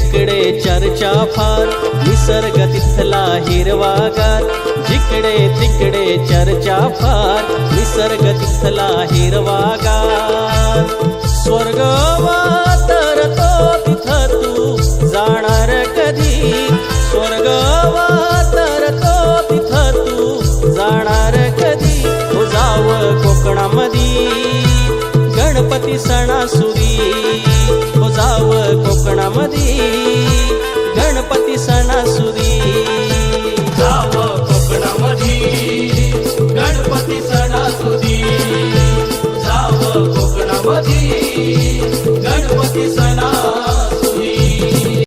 तिकडे चर्चा फार, निसर्ग तिथला हिरवागार. जिकडे तिकडे चर्चा फार, निसर्ग तिथला हिरवागार. स्वर्ग वातरतो तिथ तू जाणार कधी, स्वर्ग वातरतो तिथ तू जाणार कधी. हो जाव कोकणामधी गणपती सणासुदी, हो जाव कोकणामधी